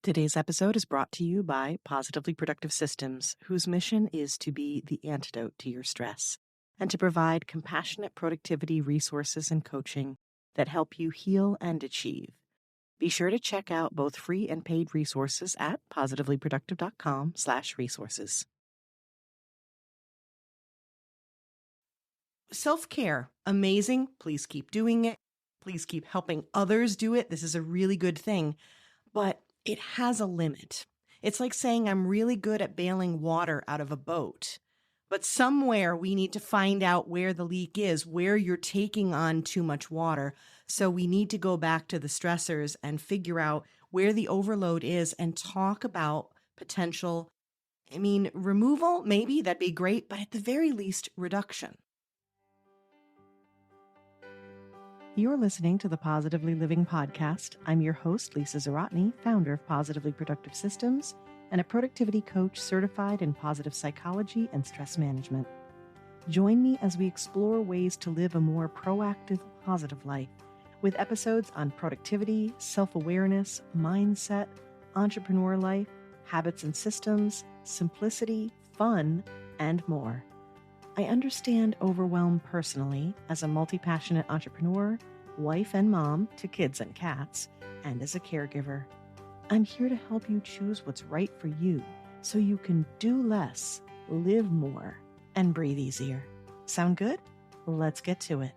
Today's episode is brought to you by Positively Productive Systems, whose mission is to be the antidote to your stress and to provide compassionate productivity resources and coaching that help you heal and achieve. Be sure to check out both free and paid resources at positivelyproductive.com/resources. Self-care, amazing. Please keep doing it. Please keep helping others do it. This is a really good thing, but it has a limit. It's like saying I'm really good at bailing water out of a boat, but somewhere we need to find out where the leak is, where you're taking on too much water. So we need to go back to the stressors and figure out where the overload is and talk about potential, removal, maybe that'd be great, but at the very least, reduction. You're listening to the Positively Living Podcast. I'm your host, Lisa Zaratny, founder of Positively Productive Systems and a productivity coach certified in positive psychology and stress management. Join me as we explore ways to live a more proactive, positive life with episodes on productivity, self-awareness, mindset, entrepreneur life, habits and systems, simplicity, fun, and more. I understand overwhelm personally as a multi-passionate entrepreneur, wife and mom to kids and cats, and as a caregiver. I'm here to help you choose what's right for you so you can do less, live more, and breathe easier. Sound good? Let's get to it.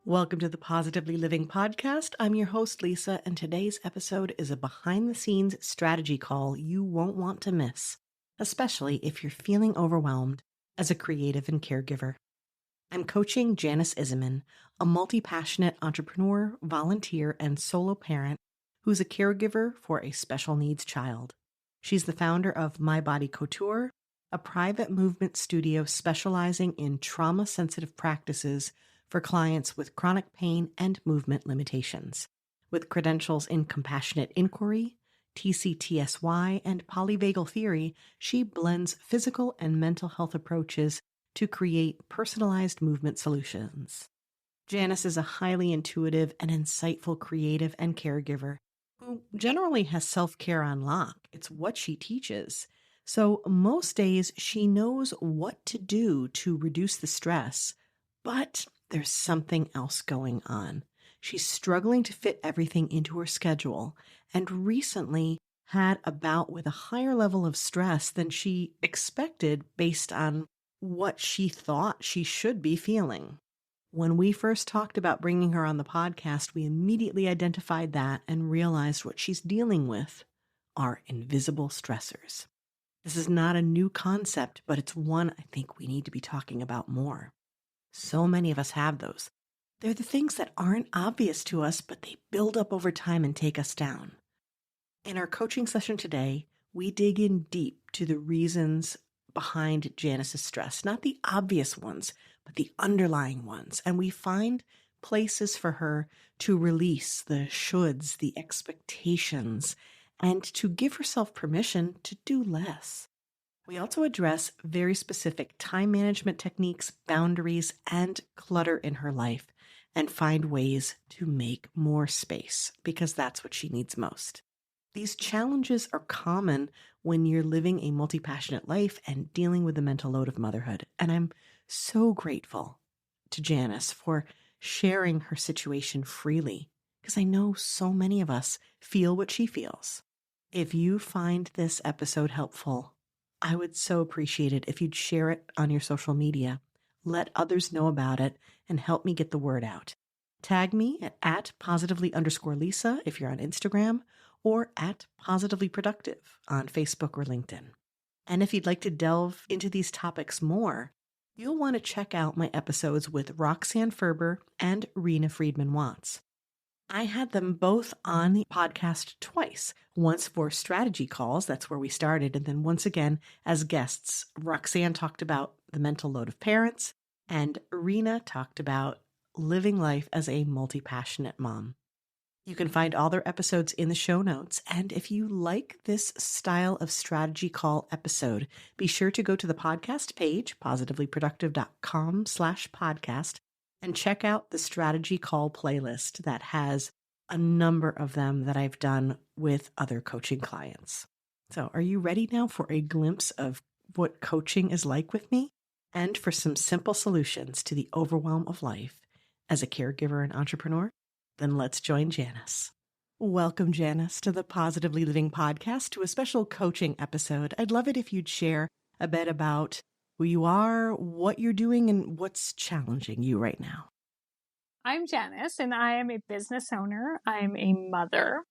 Welcome to the Positively Living Podcast. I'm your host, Lisa, and today's episode is a behind-the-scenes strategy call you won't want to miss, especially if you're feeling overwhelmed as a creative and caregiver. I'm coaching Janis Isaman, a multi-passionate entrepreneur, volunteer, and solo parent who's a caregiver for a special needs child. She's the founder of My Body Couture, a private movement studio specializing in trauma-sensitive practices for clients with chronic pain and movement limitations. With credentials in compassionate inquiry, TCTSY, and polyvagal theory, she blends physical and mental health approaches to create personalized movement solutions. Janis is a highly intuitive and insightful creative and caregiver who generally has self-care on lock. It's what she teaches. So most days she knows what to do to reduce the stress, but there's something else going on. She's struggling to fit everything into her schedule and recently had a bout with a higher level of stress than she expected based on what she thought she should be feeling. When we first talked about bringing her on the podcast, we immediately identified that and realized what she's dealing with are invisible stressors. This is not a new concept, but it's one I think we need to be talking about more. So many of us have those. They're the things that aren't obvious to us, but they build up over time and take us down. In our coaching session today, we dig in deep to the reasons behind Janis's stress, not the obvious ones, but the underlying ones. And we find places for her to release the shoulds, the expectations, and to give herself permission to do less. We also address very specific time management techniques, boundaries, and clutter in her life, and find ways to make more space because that's what she needs most. These challenges are common when you're living a multi-passionate life and dealing with the mental load of motherhood. And I'm so grateful to Janis for sharing her situation freely because I know so many of us feel what she feels. If you find this episode helpful, I would so appreciate it if you'd share it on your social media. Let others know about it and help me get the word out. Tag me at @positively_Lisa if you're on Instagram or at Positively Productive on Facebook or LinkedIn. And if you'd like to delve into these topics more, you'll want to check out my episodes with Roxanne Ferber and Rena Friedman Watts. I had them both on the podcast twice, once for strategy calls, that's where we started, and then once again as guests. Roxanne talked about the mental load of parents, and Rena talked about living life as a multi-passionate mom. You can find all their episodes in the show notes, and if you like this style of strategy call episode, be sure to go to the podcast page, positivelyproductive.com/podcast, and check out the strategy call playlist that has a number of them that I've done with other coaching clients. So are you ready now for a glimpse of what coaching is like with me and for some simple solutions to the overwhelm of life as a caregiver and entrepreneur? Then let's join Janis. Welcome, Janis, to the Positively Living podcast, to a special coaching episode. I'd love it if you'd share a bit about who you are, what you're doing, and what's challenging you right now. I'm Janis, and I am a business owner. I'm a mother.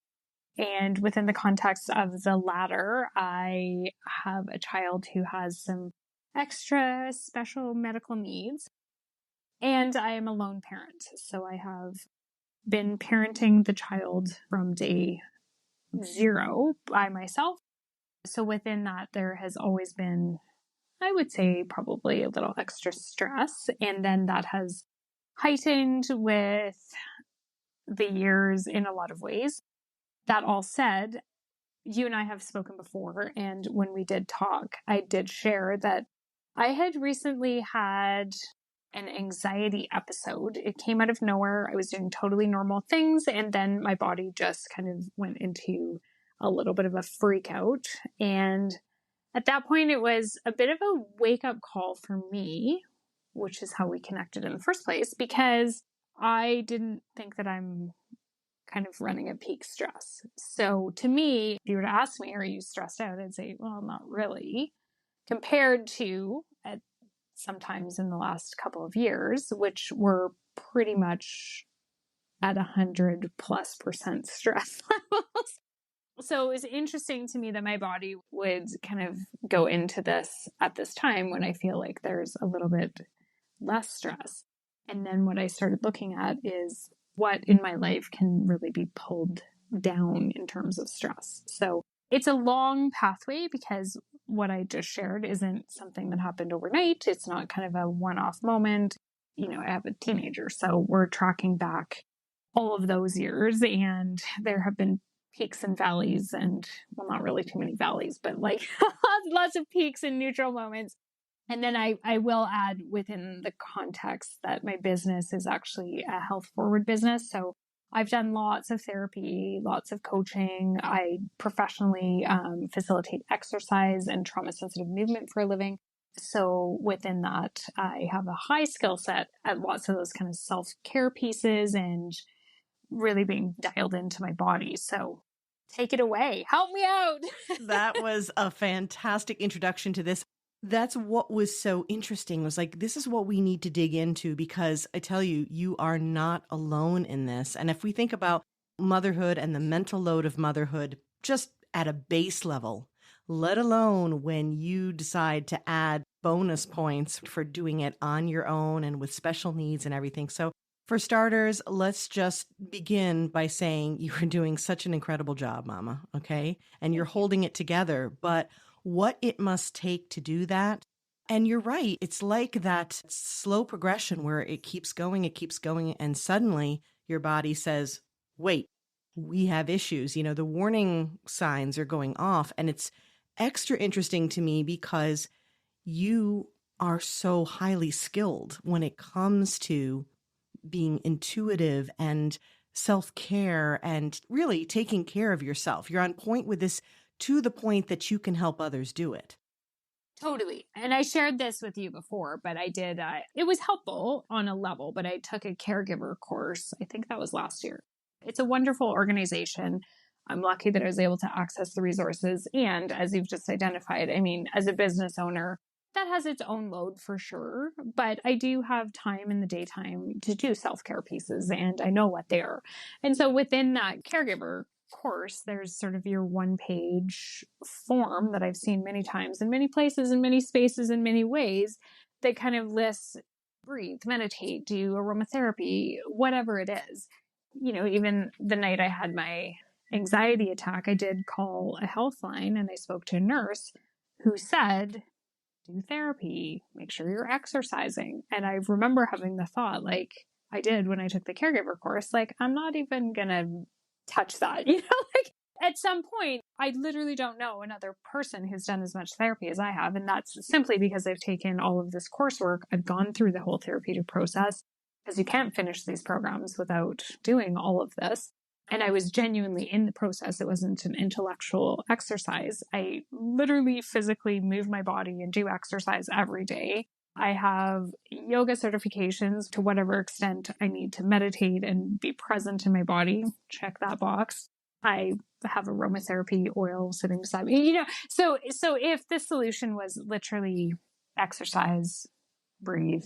And within the context of the latter, I have a child who has some extra special medical needs. And I am a lone parent. So I have been parenting the child from day zero by myself. So within that, there has always been, I would say, probably a little extra stress. And then that has heightened with the years in a lot of ways. That all said, you and I have spoken before, and when we did talk, I did share that I had recently had an anxiety episode. It came out of nowhere. I was doing totally normal things, and then my body just kind of went into a little bit of a freak out. And at that point, it was a bit of a wake-up call for me, which is how we connected in the first place, because I didn't think that I'm kind of running at peak stress. So to me, if you were to ask me, are you stressed out? I'd say, well, not really, compared to at sometimes in the last couple of years, which were pretty much at 100+% stress levels. So it was interesting to me that my body would kind of go into this at this time when I feel like there's a little bit less stress. And then what I started looking at is what in my life can really be pulled down in terms of stress. So it's a long pathway because what I just shared isn't something that happened overnight. It's not kind of a one-off moment. You know, I have a teenager, so we're tracking back all of those years, and there have been peaks and valleys, and well, not really too many valleys, but like lots of peaks and neutral moments. And then I will add within the context that my business is actually a health forward business. So I've done lots of therapy, lots of coaching. I professionally facilitate exercise and trauma sensitive movement for a living. So within that, I have a high skill set at lots of those kind of self-care pieces and really being dialed into my body. So take it away. Help me out. That was a fantastic introduction to this. That's what was so interesting, was like, this is what we need to dig into, because I tell you, you are not alone in this. And if we think about motherhood and the mental load of motherhood, just at a base level, let alone when you decide to add bonus points for doing it on your own and with special needs and everything. So for starters, let's just begin by saying you are doing such an incredible job, Mama, okay? And you're holding it together, but what it must take to do that. And you're right. It's like that slow progression where it keeps going, and suddenly your body says, wait, we have issues. You know, the warning signs are going off. And it's extra interesting to me because you are so highly skilled when it comes to being intuitive and self-care and really taking care of yourself. You're on point with this, to the point that you can help others do it. Totally. And I shared this with you before, but I did, it was helpful on a level, but I took a caregiver course. I think that was last year. It's a wonderful organization. I'm lucky that I was able to access the resources. And as you've just identified, I mean, as a business owner, that has its own load for sure, but I do have time in the daytime to do self-care pieces, and I know what they are. And so within that caregiver course, there's sort of your one-page form that I've seen many times in many places, in many spaces, in many ways, that kind of lists breathe, meditate, do aromatherapy, whatever it is. You know, even the night I had my anxiety attack, I did call a health line and I spoke to a nurse who said, do therapy, make sure you're exercising. And I remember having the thought, like I did when I took the caregiver course, like, I'm not even going to touch that. You know, like at some point, I literally don't know another person who's done as much therapy as I have. And that's simply because I've taken all of this coursework. I've gone through the whole therapeutic process, because you can't finish these programs without doing all of this. And I was genuinely in the process. It wasn't an intellectual exercise. I literally physically move my body and do exercise every day. I have yoga certifications to whatever extent I need to meditate and be present in my body. Check that box. I have aromatherapy oil sitting beside me, so if the solution was literally exercise, breathe,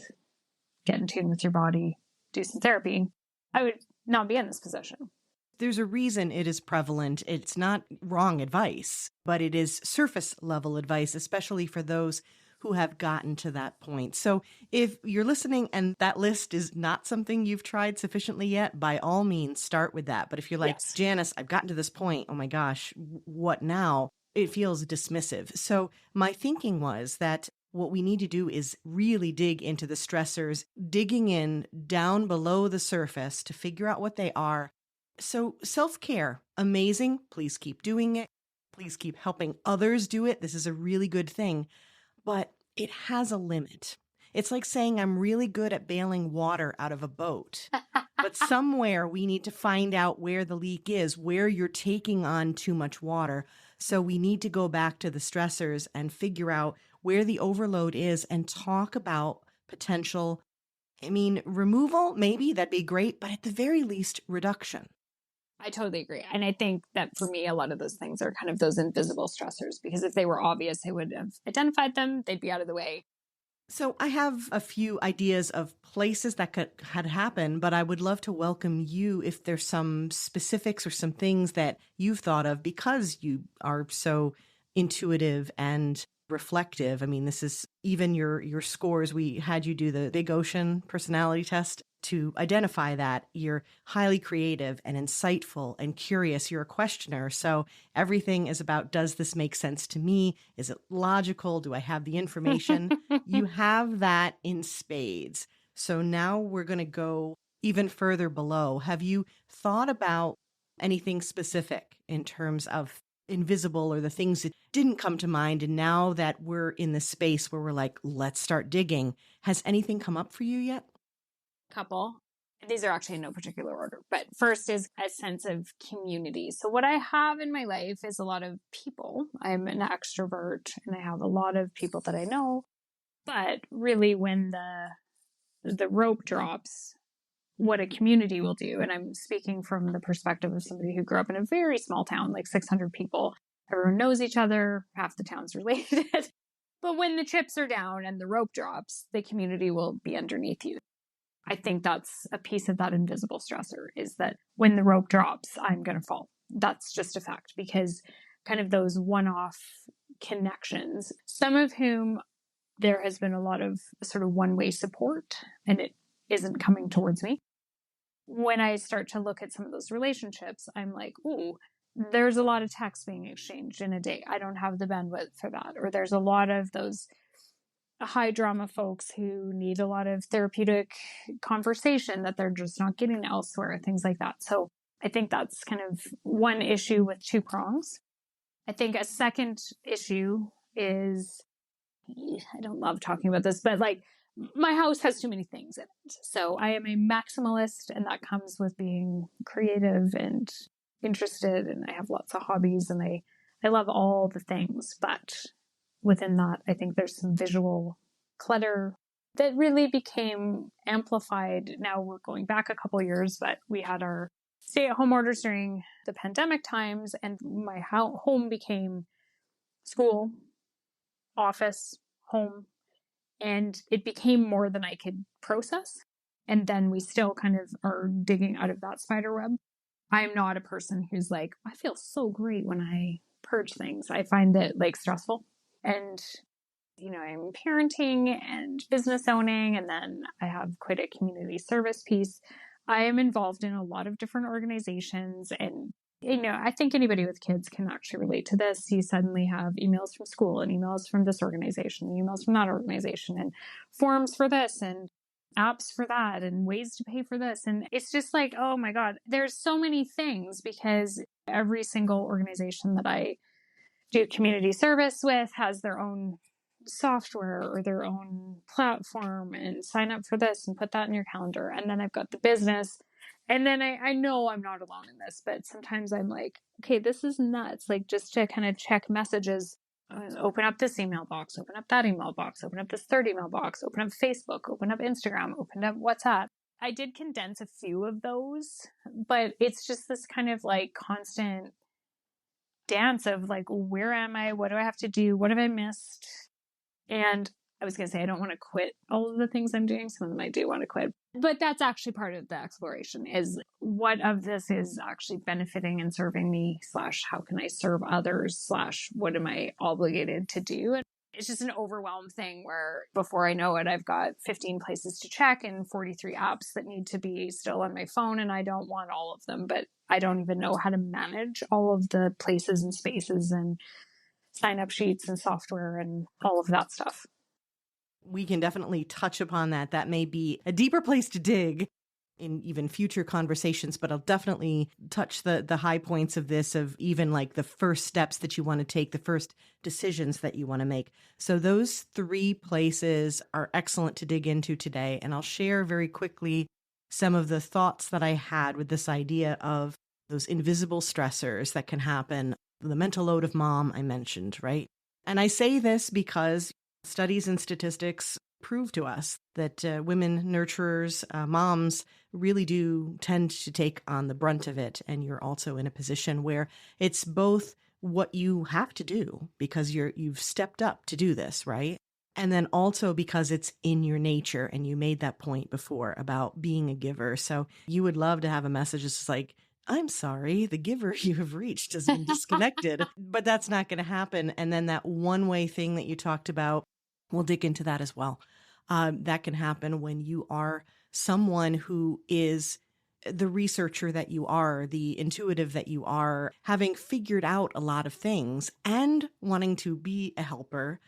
get in tune with your body, do some therapy, I would not be in this position. There's a reason it is prevalent. It's not wrong advice, but it is surface level advice, especially for those who have gotten to that point. So if you're listening and that list is not something you've tried sufficiently yet, by all means, start with that. But if you're like, Yes. Janis, I've gotten to this point, oh my gosh, what now? It feels dismissive. So my thinking was that what we need to do is really dig into the stressors, digging in down below the surface to figure out what they are. So self-care, amazing. Please keep doing it. Please keep helping others do it. This is a really good thing, but it has a limit. It's like saying I'm really good at bailing water out of a boat, but somewhere we need to find out where the leak is, where you're taking on too much water. So we need to go back to the stressors and figure out where the overload is and talk about potential, removal, maybe that'd be great, but at the very least, reduction. I totally agree. And I think that for me, a lot of those things are kind of those invisible stressors, because if they were obvious, I would have identified them. They'd be out of the way. So I have a few ideas of places that had happened, but I would love to welcome you if there's some specifics or some things that you've thought of because you are so intuitive and reflective. This is even your scores. We had you do the Big Ocean personality test to identify that you're highly creative and insightful and curious. You're a questioner. So everything is about, does this make sense to me? Is it logical? Do I have the information? You have that in spades. So now we're going to go even further below. Have you thought about anything specific in terms of invisible or the things that didn't come to mind? And now that we're in the space where we're like, let's start digging, has anything come up for you yet? Couple. These are actually in no particular order, but first is a sense of community. So what I have in my life is a lot of people. I'm an extrovert and I have a lot of people that I know, but really when the rope drops, what a community will do, and I'm speaking from the perspective of somebody who grew up in a very small town, like 600 people, everyone knows each other, half the town's related. But when the chips are down and the rope drops, the community will be underneath you. I think that's a piece of that invisible stressor, is that when the rope drops, I'm going to fall. That's just a fact, because kind of those one-off connections, some of whom there has been a lot of sort of one-way support and it isn't coming towards me. When I start to look at some of those relationships, I'm like, ooh, there's a lot of text being exchanged in a day. I don't have the bandwidth for that. Or there's a lot of those high drama folks who need a lot of therapeutic conversation that they're just not getting elsewhere, things like that. So I think that's kind of one issue with two prongs. I think a second issue is, I don't love talking about this, but like my house has too many things in it. So I am a maximalist, and that comes with being creative and interested, and I have lots of hobbies, and I love all the things, but within that, I think there's some visual clutter that really became amplified. Now we're going back a couple years, but we had our stay-at-home orders during the pandemic times, and my home became school, office, home, and it became more than I could process. And then we still kind of are digging out of that spider web. I'm not a person who's like, I feel so great when I purge things. I find it like stressful. And, I'm parenting and business owning, and then I have quite a community service piece. I am involved in a lot of different organizations, and I think anybody with kids can actually relate to this. You suddenly have emails from school and emails from this organization, and emails from that organization, and forms for this and apps for that and ways to pay for this. And it's just like, oh my God, there's so many things, because every single organization that I do community service with has their own software or their own platform, and sign up for this and put that in your calendar. And then I've got the business, And then I know I'm not alone in this, but sometimes I'm like, okay, this is nuts. Like just to kind of check messages, open up this email box, open up that email box, open up this third email box, open up Facebook, open up Instagram, open up WhatsApp. I did condense a few of those, but it's just this kind of like constant dance of like, where am I? What do I have to do? What have I missed? And I was going to say, I don't want to quit all of the things I'm doing. Some of them I do want to quit. But that's actually part of the exploration is what of this is actually benefiting and serving me / how can I serve others / what am I obligated to do? And it's just an overwhelmed thing where before I know it, I've got 15 places to check and 43 apps that need to be still on my phone. And I don't want all of them, but I don't even know how to manage all of the places and spaces and sign up sheets and software and all of that stuff. We can definitely touch upon that. That may be a deeper place to dig in even future conversations, but I'll definitely touch the high points of this, of even like the first steps that you want to take, the first decisions that you want to make. So those 3 places are excellent to dig into today. And I'll share very quickly some of the thoughts that I had with this idea of those invisible stressors that can happen. The mental load of mom I mentioned, right? And I say this because studies and statistics prove to us that women nurturers, moms, really do tend to take on the brunt of it. And you're also in a position where it's both what you have to do because you've stepped up to do this, right? And then also because it's in your nature. And you made that point before about being a giver. So you would love to have a message that's like, I'm sorry, the giver you have reached has been disconnected, but that's not going to happen. And then that one-way thing that you talked about, we'll dig into that as well. That can happen when you are someone who is the researcher that you are, the intuitive that you are, having figured out a lot of things and wanting to be a helper.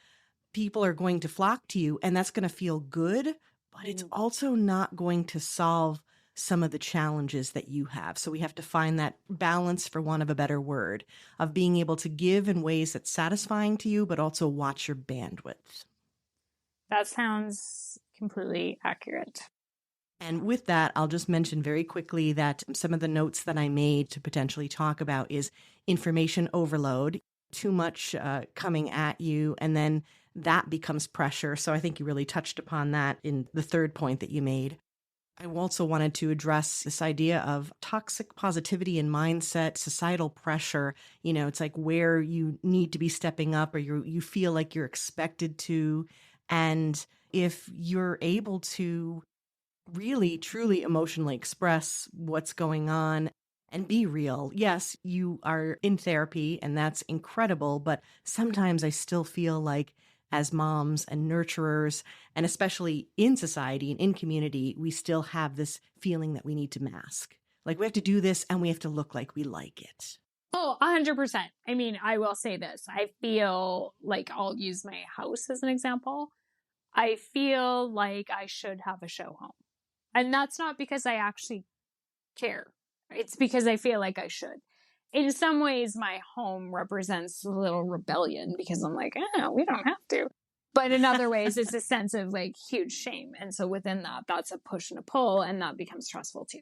People are going to flock to you, and that's going to feel good, but it's also not going to solve some of the challenges that you have. So we have to find that balance, for want of a better word, of being able to give in ways that's satisfying to you, but also watch your bandwidth. That sounds completely accurate. And with that, I'll just mention very quickly that some of the notes that I made to potentially talk about is information overload, too much coming at you, and then that becomes pressure. So I think you really touched upon that in the third point that you made. I also wanted to address this idea of toxic positivity and mindset, societal pressure. You know, it's like where you need to be stepping up or you feel like you're expected to. And if you're able to really, truly emotionally express what's going on and be real. Yes, you are in therapy and that's incredible, but sometimes I still feel like as moms and nurturers, and especially in society and in community, we still have this feeling that we need to mask. Like we have to do this and we have to look like we like it. Oh, 100%. I mean, I will say this. I feel like I'll use my house as an example. I feel like I should have a show home. And that's not because I actually care. It's because I feel like I should. In some ways, my home represents a little rebellion because I'm like, we don't have to. But in other ways, it's a sense of like huge shame. And so within that, that's a push and a pull, and that becomes stressful too.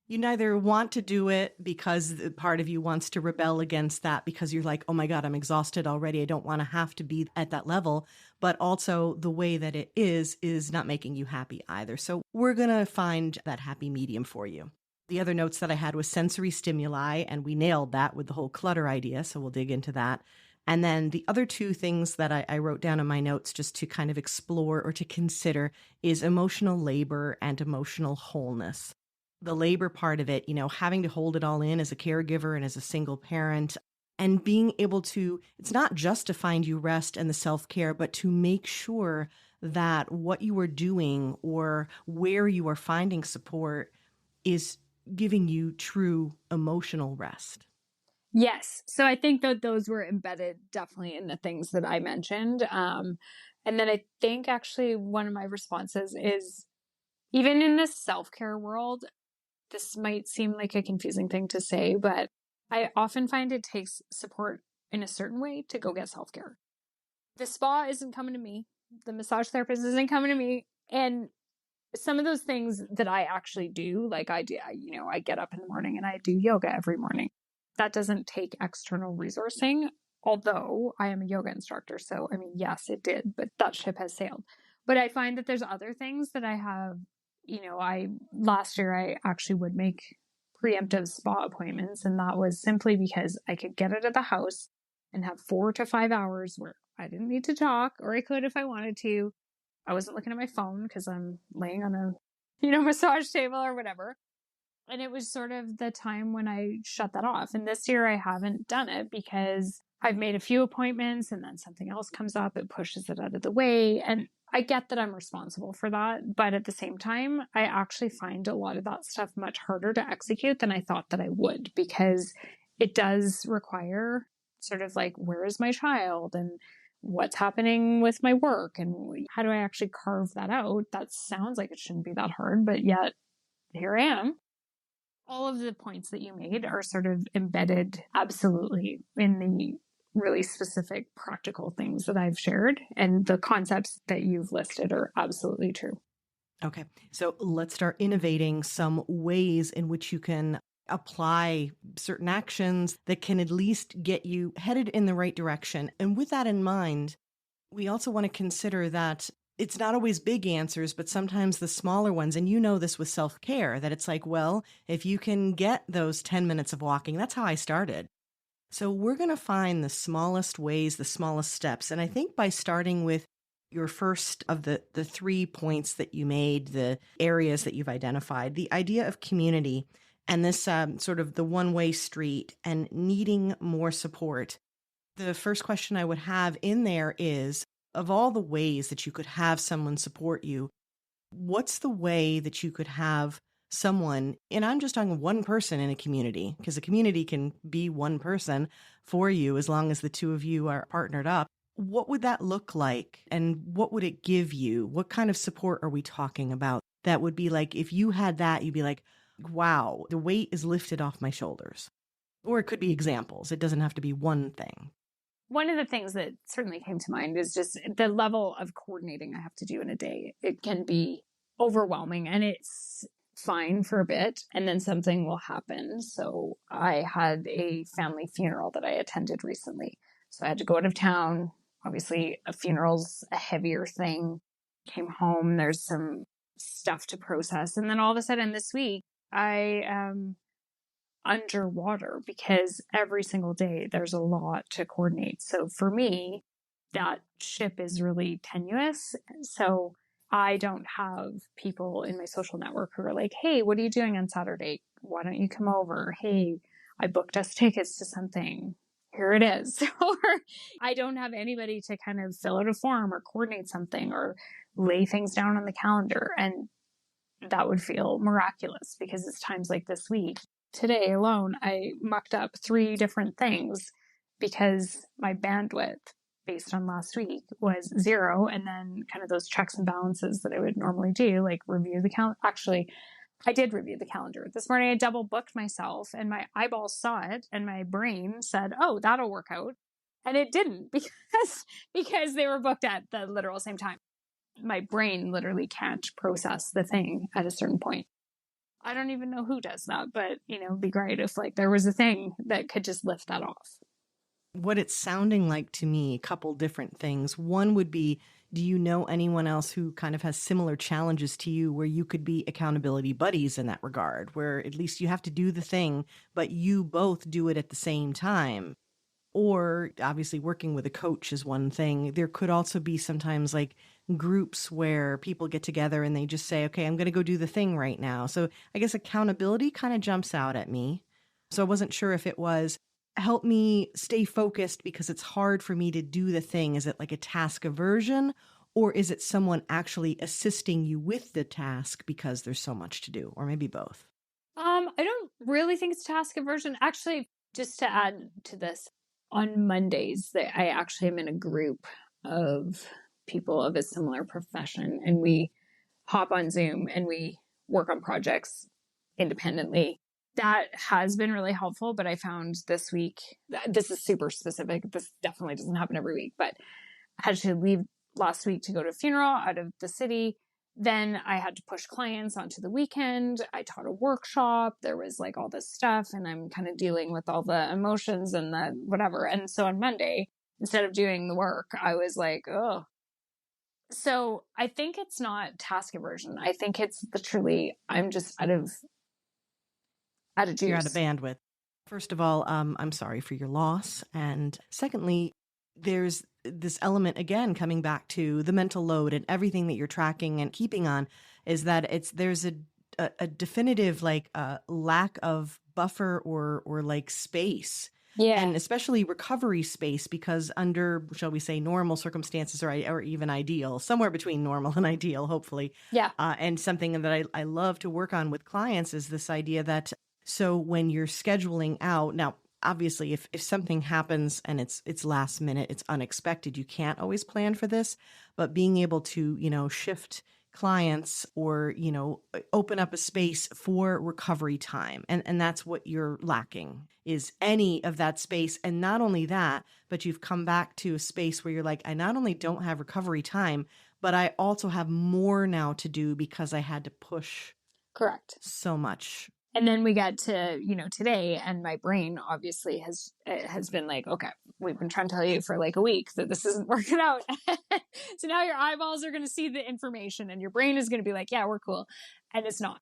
You neither want to do it because part of you wants to rebel against that because you're like, oh my God, I'm exhausted already. I don't want to have to be at that level. But also the way that it is not making you happy either. So we're going to find that happy medium for you. The other notes that I had was sensory stimuli, and we nailed that with the whole clutter idea. So we'll dig into that. And then the other 2 things that I wrote down in my notes just to kind of explore or to consider is emotional labor and emotional wholeness. The labor part of it, you know, having to hold it all in as a caregiver and as a single parent and being able to, it's not just to find you rest and the self-care, but to make sure that what you are doing or where you are finding support is giving you true emotional rest. Yes. So I think that those were embedded definitely in the things that I mentioned. And then I think actually one of my responses is even in this self-care world, this might seem like a confusing thing to say, but I often find it takes support in a certain way to go get self-care. The spa isn't coming to me. The massage therapist isn't coming to me. And some of those things that I actually do, like I get up in the morning and I do yoga every morning. That doesn't take external resourcing, although I am a yoga instructor. So, I mean, yes, it did, but that ship has sailed. But I find that there's other things that I have, last year I actually would make preemptive spa appointments. And that was simply because I could get out of the house and have 4 to 5 hours where I didn't need to talk, or I could if I wanted to. I wasn't looking at my phone because I'm laying on a, massage table or whatever. And it was sort of the time when I shut that off. And this year I haven't done it because I've made a few appointments and then something else comes up. It pushes it out of the way. And I get that I'm responsible for that. But at the same time, I actually find a lot of that stuff much harder to execute than I thought that I would, because it does require sort of like, where is my child? And what's happening with my work? And how do I actually carve that out? That sounds like it shouldn't be that hard, but yet here I am. All of the points that you made are sort of embedded absolutely in the really specific practical things that I've shared, and the concepts that you've listed are absolutely true. Okay, so let's start innovating some ways in which you can apply certain actions that can at least get you headed in the right direction. And with that in mind, we also want to consider that it's not always big answers, but sometimes the smaller ones. And you know this with self-care, that it's like, well, if you can get those 10 minutes of walking, that's how I started. So we're going to find the smallest ways, the smallest steps. And I think by starting with your first of the 3 points that you made, the areas that you've identified, the idea of community and this sort of the one-way street and needing more support. The first question I would have in there is, of all the ways that you could have someone support you, what's the way that you could have someone, and I'm just talking one person in a community, because a community can be one person for you as long as the two of you are partnered up. What would that look like? And what would it give you? What kind of support are we talking about? That would be like, if you had that, you'd be like, wow, the weight is lifted off my shoulders. Or it could be examples. It doesn't have to be one thing. One of the things that certainly came to mind is just the level of coordinating I have to do in a day. It can be overwhelming, and it's fine for a bit, and then something will happen. So I had a family funeral that I attended recently. So I had to go out of town. Obviously, a funeral's a heavier thing. Came home, there's some stuff to process. And then all of a sudden this week, I am underwater because every single day there's a lot to coordinate. So for me, that ship is really tenuous. So I don't have people in my social network who are like, hey, what are you doing on Saturday? Why don't you come over? Hey, I booked us tickets to something. Here it is. Or I don't have anybody to kind of fill out a form or coordinate something or lay things down on the calendar. And that would feel miraculous, because it's times like this week. Today alone, I mucked up 3 different things because my bandwidth based on last week was 0. And then kind of those checks and balances that I would normally do, like review the calendar. Actually, I did review the calendar. This morning I double booked myself and my eyeballs saw it and my brain said, oh, that'll work out. And it didn't because they were booked at the literal same time. My brain literally can't process the thing at a certain point. I don't even know who does that, but it'd be great if like there was a thing that could just lift that off. What it's sounding like to me, a couple different things. One would be, do you know anyone else who kind of has similar challenges to you where you could be accountability buddies in that regard, where at least you have to do the thing, but you both do it at the same time? Or obviously working with a coach is one thing. There could also be sometimes like groups where people get together and they just say, okay, I'm going to go do the thing right now. So I guess accountability kind of jumps out at me. So I wasn't sure if it was help me stay focused because it's hard for me to do the thing. Is it like a task aversion, or is it someone actually assisting you with the task because there's so much to do, or maybe both? I don't really think it's task aversion. Actually, just to add to this, on Mondays, I actually am in a group of people of a similar profession, and we hop on Zoom and we work on projects independently. That has been really helpful, but I found this week, this is super specific. This definitely doesn't happen every week, but I had to leave last week to go to a funeral out of the city. then I had to push clients onto the weekend. I taught a workshop. There was like all this stuff, and I'm kind of dealing with all the emotions and the whatever. And so on Monday, instead of doing the work, I was like, oh. So I think it's not task aversion. I think it's literally I'm just out of You're out of juice. bandwidth. First of all, I'm sorry for your loss. And secondly, there's this element, again, coming back to the mental load and everything that you're tracking and keeping on, is that there's a definitive lack of buffer or like space. Yeah. And especially recovery space, because under, shall we say, normal circumstances or even ideal, somewhere between normal and ideal, hopefully. Yeah. And something that I love to work on with clients is this idea that, so when you're scheduling out, now, obviously, if something happens and it's last minute, it's unexpected, you can't always plan for this, but being able to, shift clients or, open up a space for recovery time. And that's what you're lacking, is any of that space. And not only that, but you've come back to a space where you're like, I not only don't have recovery time, but I also have more now to do because I had to push Correct. so much. And then we got to, today, and my brain obviously has been like, okay, we've been trying to tell you for like a week that this isn't working out. So now your eyeballs are going to see the information and your brain is going to be like, yeah, we're cool. And it's not.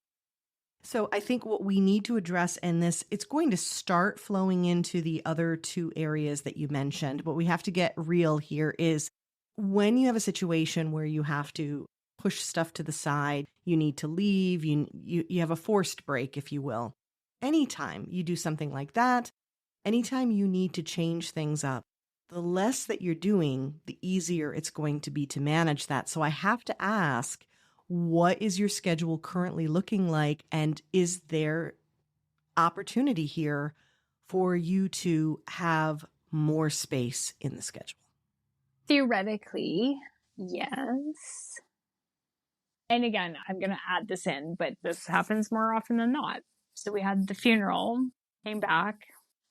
So I think what we need to address in this, it's going to start flowing into the other two areas that you mentioned. What we have to get real here is when you have a situation where you have to push stuff to the side, you need to leave, you have a forced break, if you will. Anytime you do something like that, anytime you need to change things up, the less that you're doing, the easier it's going to be to manage that. So I have to ask, what is your schedule currently looking like? And is there opportunity here for you to have more space in the schedule? Theoretically, yes. And again, I'm going to add this in, but this happens more often than not. So we had the funeral, came back,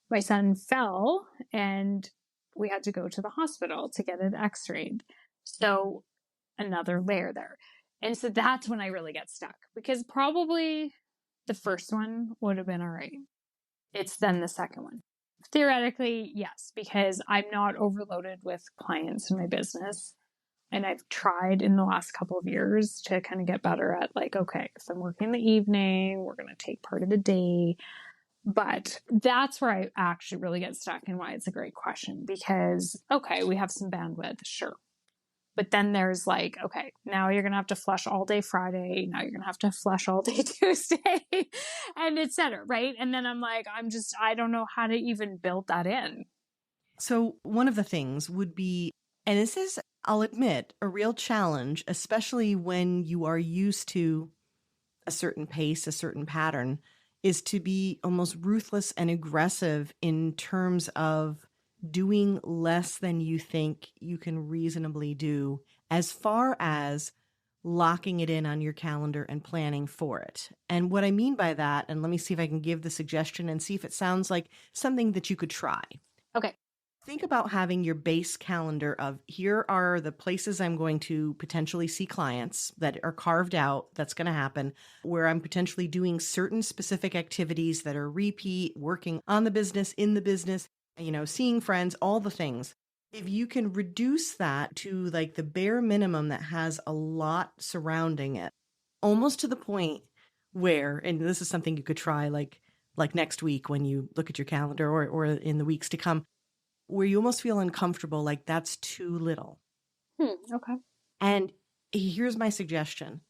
my son fell, and we had to go to the hospital to get it x-rayed. So another layer there. And so that's when I really get stuck, because probably the first one would have been all right. It's then the second one. Theoretically, yes, because I'm not overloaded with clients in my business. And I've tried in the last couple of years to kind of get better at like, okay, if I'm working in the evening, we're going to take part of the day. But that's where I actually really get stuck, and why it's a great question, because, okay, we have some bandwidth, sure. But then there's like, okay, now you're going to have to flush all day Friday. Now you're going to have to flush all day Tuesday and et cetera. Right. And then I'm like, I don't know how to even build that in. So one of the things would be, and this is, I'll admit, a real challenge, especially when you are used to a certain pace, a certain pattern, is to be almost ruthless and aggressive in terms of doing less than you think you can reasonably do, as far as locking it in on your calendar and planning for it. And what I mean by that, and let me see if I can give the suggestion and see if it sounds like something that you could try. Okay. Think about having your base calendar of, here are the places I'm going to potentially see clients that are carved out, that's going to happen, where I'm potentially doing certain specific activities that are repeat, working on the business, in the business, seeing friends, all the things. If you can reduce that to like the bare minimum that has a lot surrounding it, almost to the point where, and this is something you could try like next week when you look at your calendar or in the weeks to come, where you almost feel uncomfortable, like that's too little. Okay. And here's my suggestion.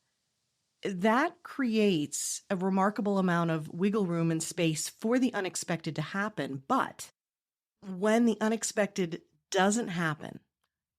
That creates a remarkable amount of wiggle room and space for the unexpected to happen. But when the unexpected doesn't happen,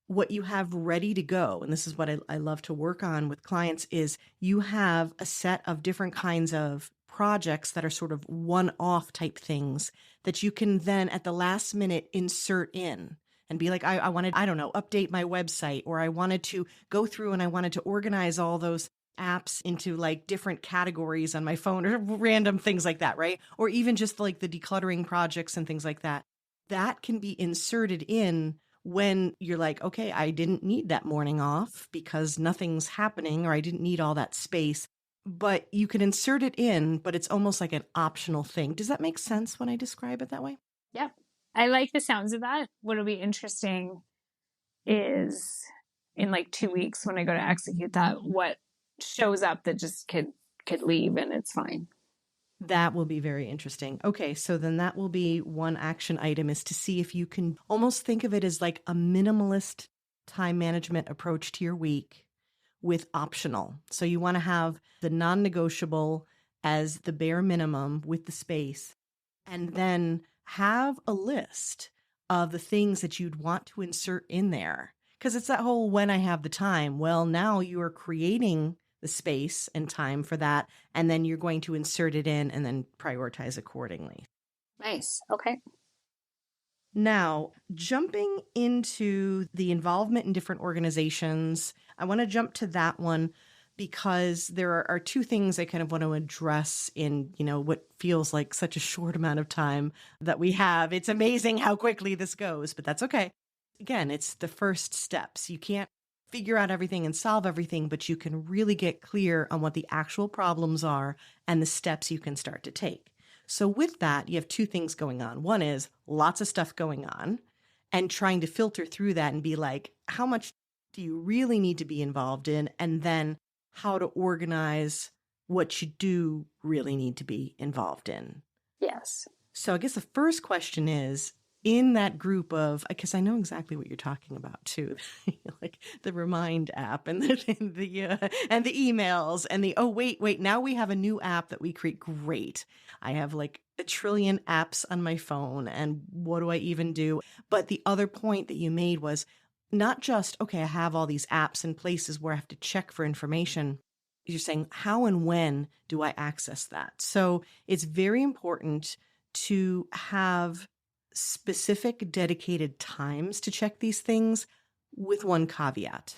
what you have ready to go, and this is what I love to work on with clients, is you have a set of different kinds of projects that are sort of one-off type things that you can then at the last minute insert in and be like, I wanted, I don't know, update my website, or I wanted to go through and I wanted to organize all those apps into like different categories on my phone, or random things like that, right? Or even just like the decluttering projects and things like that. That can be inserted in when you're like, okay, I didn't need that morning off because nothing's happening, or I didn't need all that space, but you can insert it in, but it's almost like an optional thing. Does that make sense when I describe it that way? Yep. I like the sounds of that. What'll be interesting is in like 2 weeks when I go to execute that, what shows up that just could leave and it's fine. That will be very interesting. Okay, so then that will be one action item, is to see if you can almost think of it as like a minimalist time management approach to your week with optional. So you want to have the non-negotiable as the bare minimum with the space, and then have a list of the things that you'd want to insert in there. Because it's that whole when I have the time. Well, now you are creating the space and time for that, and then you're going to insert it in and then prioritize accordingly. Nice. Okay. Now, jumping into the involvement in different organizations, I want to jump to that one because there are two things I kind of want to address in, what feels like such a short amount of time that we have. It's amazing how quickly this goes, but that's okay. Again, it's the first steps. You can't figure out everything and solve everything, but you can really get clear on what the actual problems are and the steps you can start to take. So with that, you have two things going on. One is lots of stuff going on and trying to filter through that and be like, how much do you really need to be involved in? And then how to organize what you do really need to be involved in. Yes. So I guess the first question is, in that group of, because I know exactly what you're talking about too, like the Remind app and and the emails and the, oh, wait, now we have a new app that we create. Great. I have like a trillion apps on my phone, and what do I even do? But the other point that you made was not just, okay, I have all these apps and places where I have to check for information. You're saying, how and when do I access that? So it's very important to have specific dedicated times to check these things, with one caveat.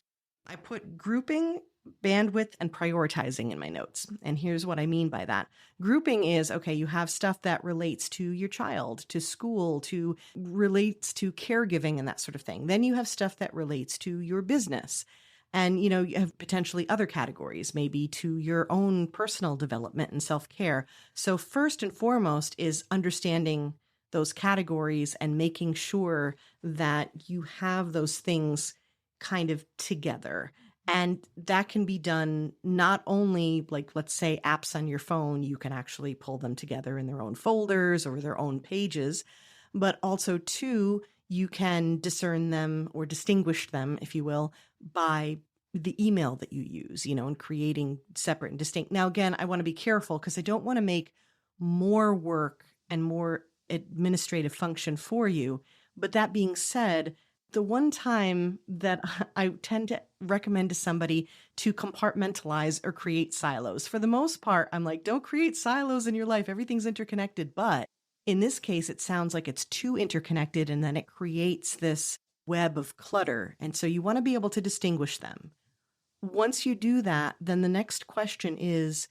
I put grouping, bandwidth, and prioritizing in my notes. And here's what I mean by that. Grouping is, okay, you have stuff that relates to your child, to school, to relates to caregiving and that sort of thing. Then you have stuff that relates to your business. And, you have potentially other categories, maybe to your own personal development and self-care. So first and foremost is understanding those categories and making sure that you have those things kind of together. And that can be done not only like, let's say, apps on your phone, you can actually pull them together in their own folders or their own pages, but also too, you can discern them or distinguish them, if you will, by the email that you use, and creating separate and distinct. Now, again, I want to be careful because I don't want to make more work and more administrative function for you. But that being said, the one time that I tend to recommend to somebody to compartmentalize or create silos, for the most part, I'm like, don't create silos in your life. Everything's interconnected. But in this case, it sounds like it's too interconnected, and then it creates this web of clutter. And so you want to be able to distinguish them. Once you do that, then the next question is,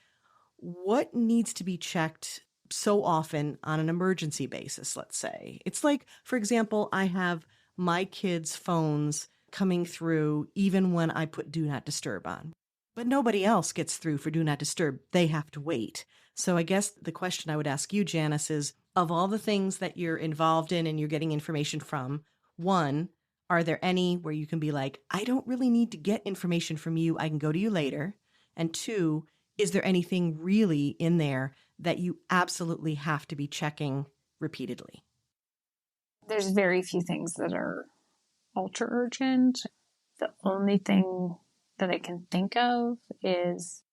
what needs to be checked so often on an emergency basis, let's say? It's like, for example, I have my kids' phones coming through even when I put Do Not Disturb on. But nobody else gets through for Do Not Disturb. They have to wait. So I guess the question I would ask you, Janice, is, of all the things that you're involved in and you're getting information from, one, are there any where you can be like, I don't really need to get information from you, I can go to you later? And two, is there anything really in there that you absolutely have to be checking repeatedly? There's very few things that are ultra urgent. The only thing that I can think of is,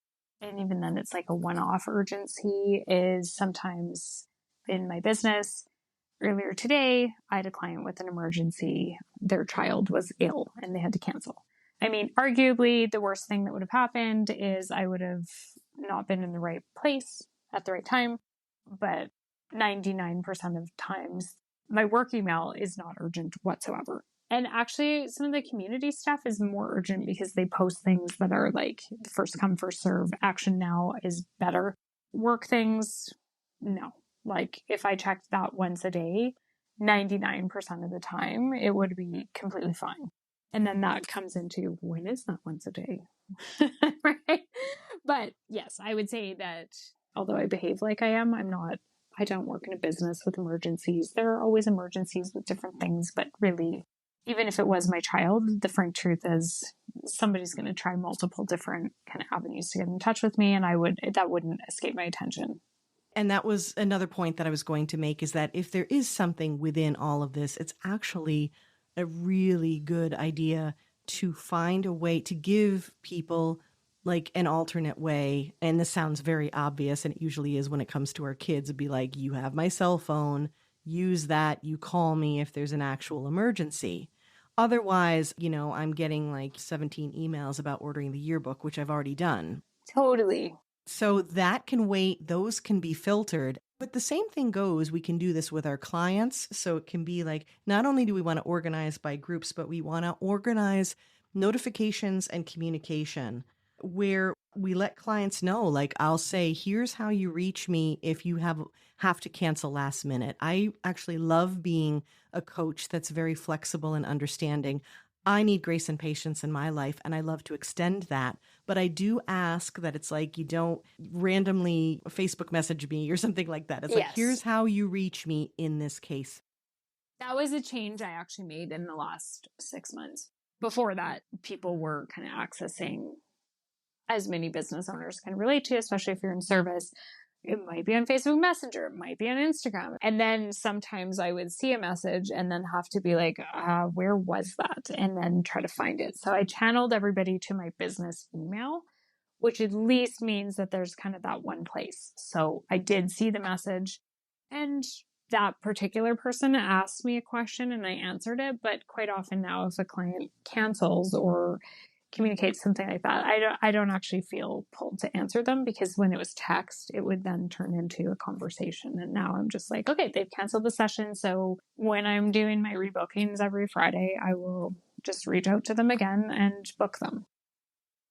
and even then it's like a one-off urgency, is sometimes in my business. Earlier today, I had a client with an emergency. Their child was ill and they had to cancel. I mean, arguably the worst thing that would have happened is I would have not been in the right place at the right time. But 99% of times, my work email is not urgent whatsoever. And actually, some of the community stuff is more urgent because they post things that are like first come, first serve. Action now is better. Work things, no. Like if I checked that once a day, 99% of the time, it would be completely fine. And then that comes into, when is that once a day? Right? But yes, I would say that although I behave like I am, I don't work in a business with emergencies. There are always emergencies with different things, but really, even if it was my child, the frank truth is somebody's going to try multiple different kind of avenues to get in touch with me, and that wouldn't escape my attention. And that was another point that I was going to make, is that if there is something within all of this, it's actually a really good idea to find a way to give people like an alternate way. And this sounds very obvious, and it usually is when it comes to our kids. It'd be like, you have my cell phone, use that, you call me if there's an actual emergency. Otherwise, I'm getting like 17 emails about ordering the yearbook, which I've already done. Totally. So that can wait. Those can be filtered. But the same thing goes, we can do this with our clients. So it can be like, not only do we want to organize by groups, but we want to organize notifications and communication where we let clients know, like I'll say, here's how you reach me if you have to cancel last minute. I actually love being a coach that's very flexible and understanding. I need grace and patience in my life, and I love to extend that. But I do ask that it's like you don't randomly Facebook message me or something like that. It's like, here's how you reach me in this case. That was a change I actually made in the last 6 months. Before that, people were kind of accessing, as many business owners can relate to, especially if you're in service. It might be on Facebook Messenger, it might be on Instagram. And then sometimes I would see a message and then have to be like, where was that? And then try to find it. So I channeled everybody to my business email, which at least means that there's kind of that one place. So I did see the message, and that particular person asked me a question and I answered it. But quite often now, if a client cancels or communicates something like that, I don't actually feel pulled to answer them, because when it was text, it would then turn into a conversation. And now I'm just like, okay, they've canceled the session. So when I'm doing my rebookings every Friday, I will just reach out to them again and book them.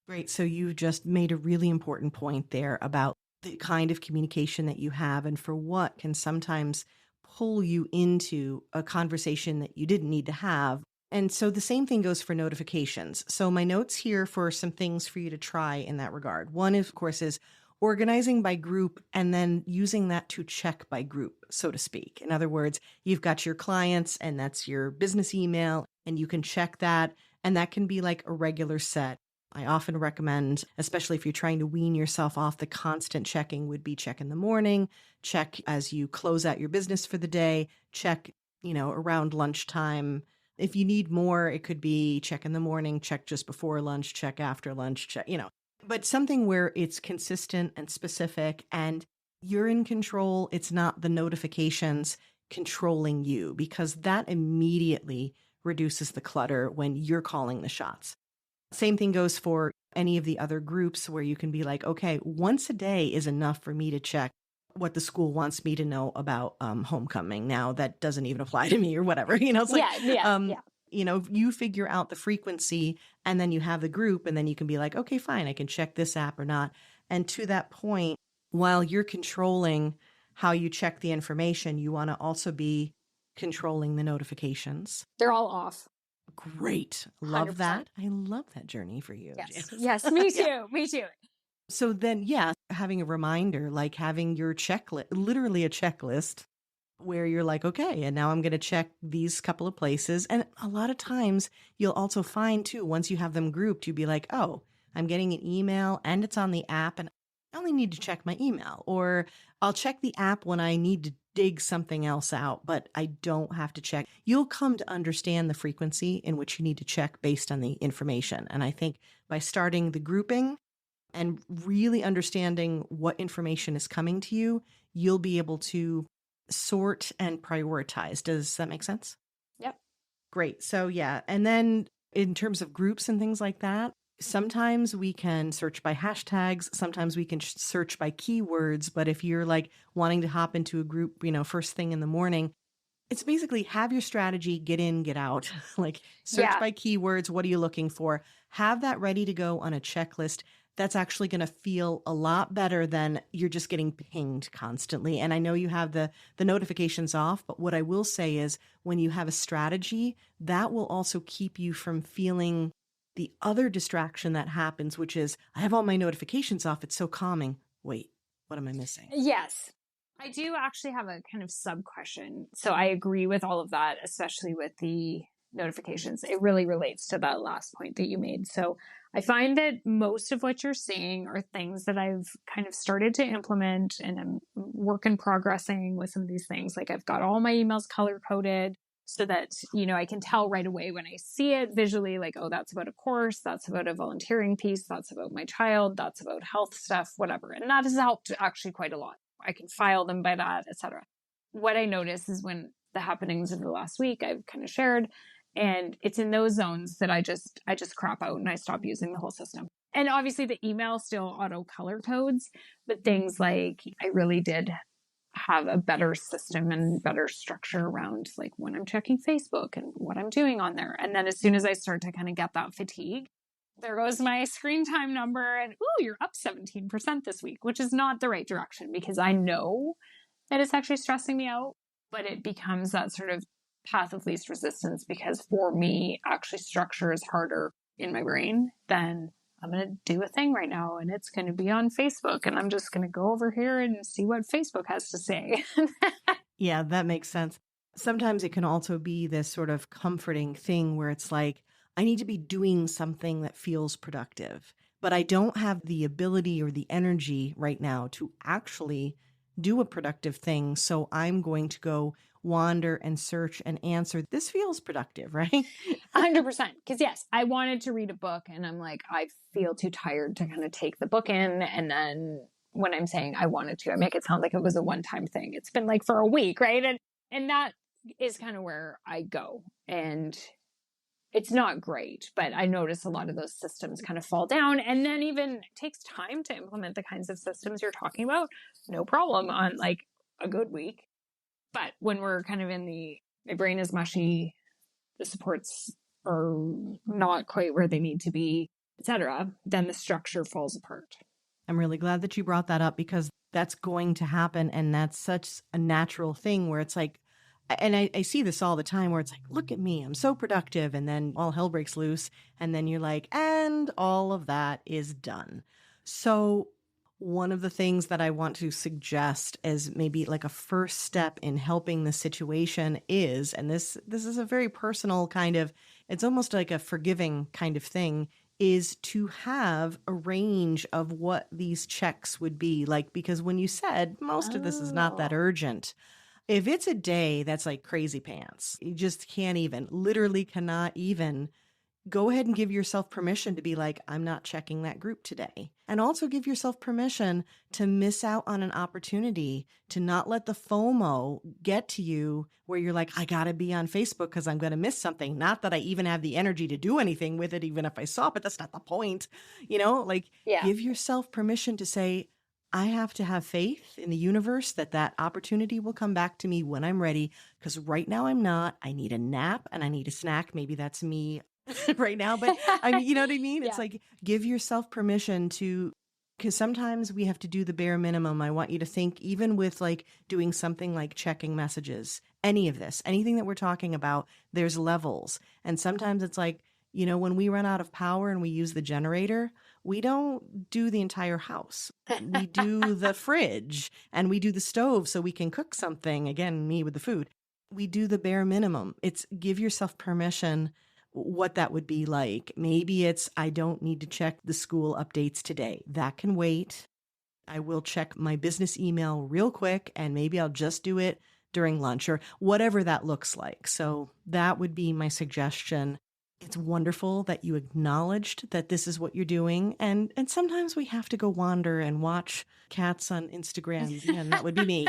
Great. So you just made a really important point there about the kind of communication that you have and for what can sometimes pull you into a conversation that you didn't need to have. And so the same thing goes for notifications. So my notes here for some things for you to try in that regard. One, of course, is organizing by group and then using that to check by group, so to speak. In other words, you've got your clients and that's your business email, and you can check that. And that can be like a regular set. I often recommend, especially if you're trying to wean yourself off the constant checking, would be check in the morning, check as you close out your business for the day, check, around lunchtime. If you need more, it could be check in the morning, check just before lunch, check after lunch, check, but something where it's consistent and specific and you're in control. It's not the notifications controlling you, because that immediately reduces the clutter when you're calling the shots. Same thing goes for any of the other groups where you can be like, okay, once a day is enough for me to check what the school wants me to know about homecoming. Now that doesn't even apply to me or whatever, it's like, you figure out the frequency and then you have the group and then you can be like, okay, fine, I can check this app or not. And to that point, while you're controlling how you check the information, you want to also be controlling the notifications. They're all off. Great. Love 100%. That. I love that journey for you. Yes. Yes, me too. Yeah. Me too. So then, having a reminder, like having your checklist, literally a checklist where you're like, okay, and now I'm going to check these couple of places. And a lot of times you'll also find too, once you have them grouped, you'll be like, oh, I'm getting an email and it's on the app and I only need to check my email, or I'll check the app when I need to dig something else out, but I don't have to check. You'll come to understand the frequency in which you need to check based on the information. And I think by starting the grouping and really understanding what information is coming to you, you'll be able to sort and prioritize. Does that make sense? Yep. Great. So and then in terms of groups and things like that, sometimes we can search by hashtags. Sometimes we can search by keywords. But if you're like wanting to hop into a group, first thing in the morning, it's basically have your strategy, get in, get out, like search by keywords. What are you looking for? Have that ready to go on a checklist. that's actually going to feel a lot better than you're just getting pinged constantly. And I know you have the notifications off, but what I will say is when you have a strategy, that will also keep you from feeling the other distraction that happens, which is I have all my notifications off. It's so calming. Wait, what am I missing? Yes. I do actually have a kind of sub question. So I agree with all of that, especially with the notifications. It really relates to that last point that you made. So I find that most of what you're seeing are things that I've kind of started to implement, and I'm work in progressing with some of these things. Like I've got all my emails color coded so that, I can tell right away when I see it visually, like, oh, that's about a course, that's about a volunteering piece, that's about my child, that's about health stuff, whatever. And that has helped actually quite a lot. I can file them by that, etc. What I notice is when the happenings of the last week I've kind of shared, and it's in those zones that I just crap out and I stop using the whole system. And obviously the email still auto color codes, but things like I really did have a better system and better structure around like when I'm checking Facebook and what I'm doing on there. And then as soon as I start to kind of get that fatigue, there goes my screen time number, and ooh, you're up 17% this week, which is not the right direction because I know that it's actually stressing me out, but it becomes that sort of path of least resistance because for me, actually structure is harder in my brain than I'm going to do a thing right now and it's going to be on Facebook and I'm just going to go over here and see what Facebook has to say. Yeah, that makes sense. Sometimes it can also be this sort of comforting thing where it's like, I need to be doing something that feels productive, but I don't have the ability or the energy right now to actually do a productive thing. So I'm going to go wander and search and answer. This feels productive, right? 100%. Because yes, I wanted to read a book and I'm like, I feel too tired to kind of take the book in. And then when I'm saying I wanted to, I make it sound like it was a one-time thing. It's been like for a week, right? And that is kind of where I go. And it's not great, but I notice a lot of those systems kind of fall down. And then even it takes time to implement the kinds of systems you're talking about. No problem on like a good week. But when we're kind of my brain is mushy, the supports are not quite where they need to be, etc., then the structure falls apart. I'm really glad that you brought that up because that's going to happen. And that's such a natural thing where it's like, and I see this all the time where it's like, look at me, I'm so productive. And then all hell breaks loose. And then you're like, and all of that is done. So one of the things that I want to suggest as maybe like a first step in helping the situation is, and this is a very personal kind of, it's almost like a forgiving kind of thing, is to have a range of what these checks would be like, because when you said most of this is not that urgent, if it's a day that's like crazy pants, you just can't even, literally cannot even, go ahead and give yourself permission to be like, I'm not checking that group today. And also give yourself permission to miss out on an opportunity, to not let the FOMO get to you where you're like, I got to be on Facebook because I'm going to miss something. Not that I even have the energy to do anything with it, even if I saw it, but that's not the point. Give yourself permission to say, I have to have faith in the universe that opportunity will come back to me when I'm ready. Because right now I'm not. I need a nap and I need a snack. Maybe that's me right now, but I mean, you know what I mean? Yeah. It's like, give yourself permission to, because sometimes we have to do the bare minimum. I want you to think, even with like doing something like checking messages, any of this, anything that we're talking about, there's levels. And sometimes it's like, when we run out of power and we use the generator, we don't do the entire house. We do the fridge and we do the stove so we can cook something. Again, me with the food. We do the bare minimum. It's give yourself permission what that would be like. Maybe it's, I don't need to check the school updates today. That can wait. I will check my business email real quick and maybe I'll just do it during lunch or whatever that looks like. So that would be my suggestion. It's wonderful that you acknowledged that this is what you're doing. And sometimes we have to go wander and watch cats on Instagram. And that would be me.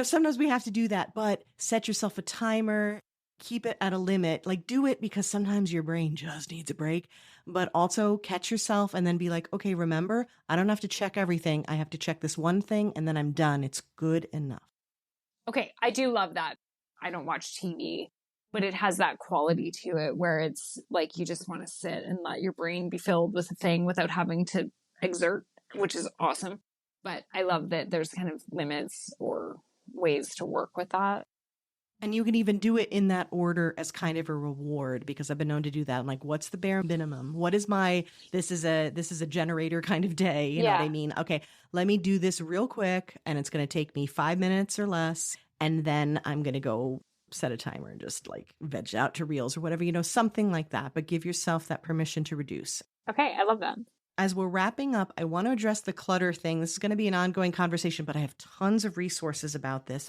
Sometimes we have to do that, but set yourself a timer. Keep it at a limit, like do it because sometimes your brain just needs a break, but also catch yourself and then be like, okay, remember, I don't have to check everything. I have to check this one thing and then I'm done. It's good enough. Okay. I do love that. I don't watch TV, but it has that quality to it where it's like, you just want to sit and let your brain be filled with a thing without having to exert, which is awesome. But I love that there's kind of limits or ways to work with that. And you can even do it in that order as kind of a reward, because I've been known to do that. I'm like, what's the bare minimum? What is my, this is a generator kind of day. You know what I mean? Okay, let me do this real quick, and it's going to take me 5 minutes or less. And then I'm going to go set a timer and just like veg out to reels or whatever, something like that. But give yourself that permission to reduce. Okay, I love that. As we're wrapping up, I want to address the clutter thing. This is going to be an ongoing conversation, but I have tons of resources about this.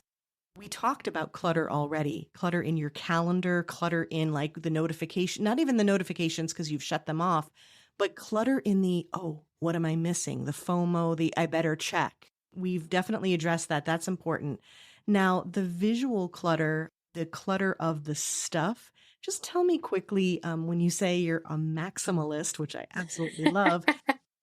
We talked about clutter already. Clutter in your calendar, clutter in like the notification, not even the notifications because you've shut them off, but clutter in the, oh, what am I missing? The FOMO, the I better check. We've definitely addressed that. That's important. Now, the visual clutter, the clutter of the stuff, just tell me quickly, when you say you're a maximalist, which I absolutely love,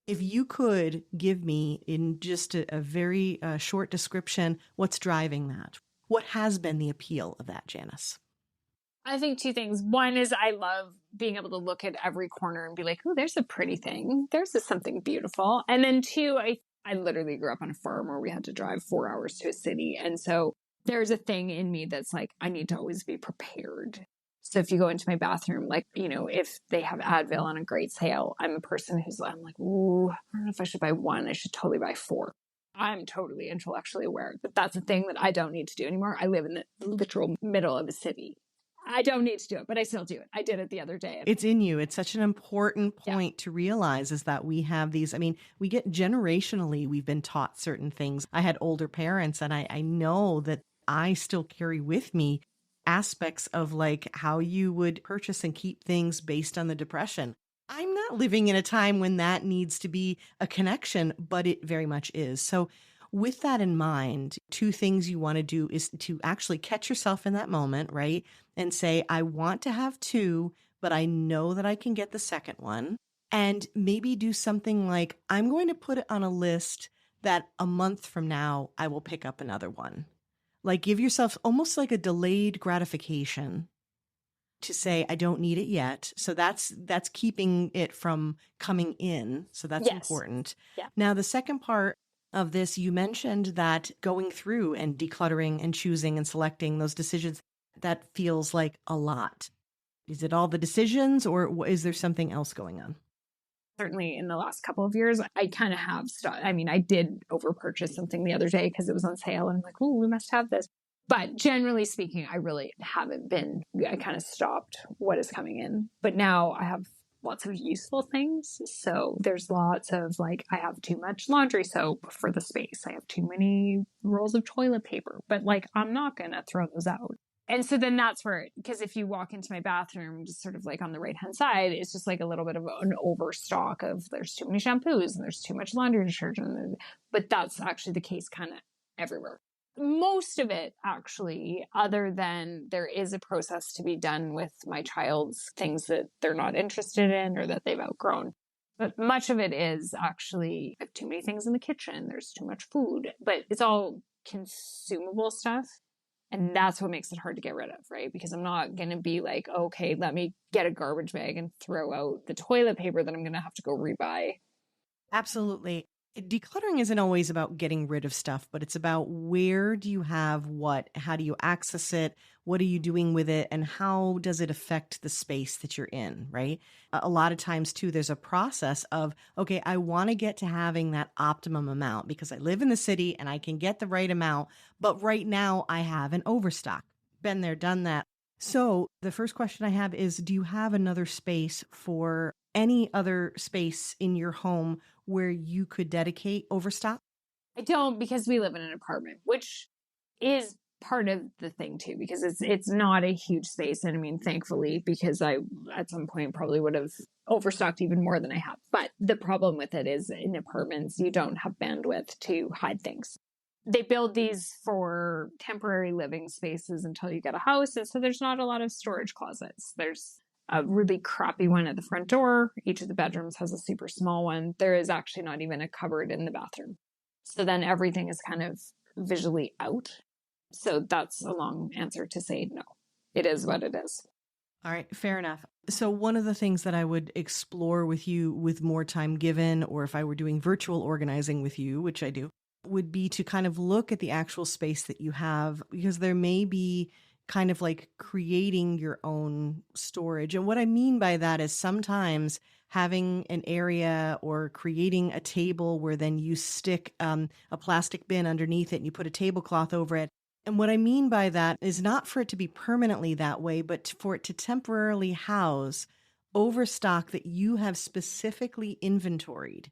if you could give me in just a very short description, what's driving that? What has been the appeal of that, Janis? I think two things. One is I love being able to look at every corner and be like, oh, there's a pretty thing. There's something beautiful. And then two, I literally grew up on a farm where we had to drive 4 hours to a city. And so there's a thing in me that's like, I need to always be prepared. So if you go into my bathroom, like, if they have Advil on a great sale, I'm a person I'm like, ooh, I don't know if I should buy one. I should totally buy 4. I'm totally intellectually aware that that's a thing that I don't need to do anymore. I live in the literal middle of a city. I don't need to do it, but I still do it. I did it the other day. It's in you. It's such an important point to realize is that we have these, we get generationally, we've been taught certain things. I had older parents, and I know that I still carry with me aspects of like how you would purchase and keep things based on the Depression. I'm not living in a time when that needs to be a connection, but it very much is. So with that in mind, 2 things you want to do is to actually catch yourself in that moment, right? And say, I want to have 2, but I know that I can get the second one. And maybe do something like, I'm going to put it on a list that a month from now, I will pick up another one. Like give yourself almost like a delayed gratification to say, I don't need it yet. So that's keeping it from coming in. So that's important. Yeah. Now, the second part of this, you mentioned that going through and decluttering and choosing and selecting those decisions, that feels like a lot. Is it all the decisions, or is there something else going on? Certainly in the last couple of years, I kind of have stopped. I mean, I did overpurchase something the other day because it was on sale, and I'm like, oh, we must have this. But generally speaking, I really haven't been. I kind of stopped what is coming in. But now I have lots of useful things. So there's lots of like, I have too much laundry soap for the space. I have too many rolls of toilet paper, but like, I'm not going to throw those out. And so then that's where, because if you walk into my bathroom, just sort of like on the right hand side, it's just like a little bit of an overstock of there's too many shampoos and there's too much laundry detergent. But that's actually the case kind of everywhere. Most of it, actually, other than there is a process to be done with my child's things that they're not interested in or that they've outgrown. But much of it is actually, I have too many things in the kitchen. There's too much food, but it's all consumable stuff. And that's what makes it hard to get rid of, right? Because I'm not going to be like, okay, let me get a garbage bag and throw out the toilet paper that I'm going to have to go rebuy. Absolutely. Decluttering isn't always about getting rid of stuff, but it's about where do you have what? How do you access it? What are you doing with it? And how does it affect the space that you're in, right? A lot of times too, there's a process of, okay, I want to get to having that optimum amount because I live in the city and I can get the right amount, but right now I have an overstock. Been there, done that. So the first question I have is, do you have another space for any other space in your home where you could dedicate overstock? I don't, because we live in an apartment, which is part of the thing too, because it's not a huge space. And I mean, thankfully, because I at some point probably would have overstocked even more than I have. But the problem with it is in apartments, you don't have bandwidth to hide things. They build these for temporary living spaces until you get a house. And so there's not a lot of storage closets. There's a really crappy one at the front door. Each of the bedrooms has a super small one. There is actually not even a cupboard in the bathroom. So then everything is kind of visually out. So that's a long answer to say no. It is what it is. All right, fair enough. So one of the things that I would explore with you with more time given, or if I were doing virtual organizing with you, which I do, would be to kind of look at the actual space that you have, because there may be kind of like creating your own storage. And what I mean by that is sometimes having an area or creating a table where then you stick a plastic bin underneath it and you put a tablecloth over it. And what I mean by that is not for it to be permanently that way, but for it to temporarily house overstock that you have specifically inventoried,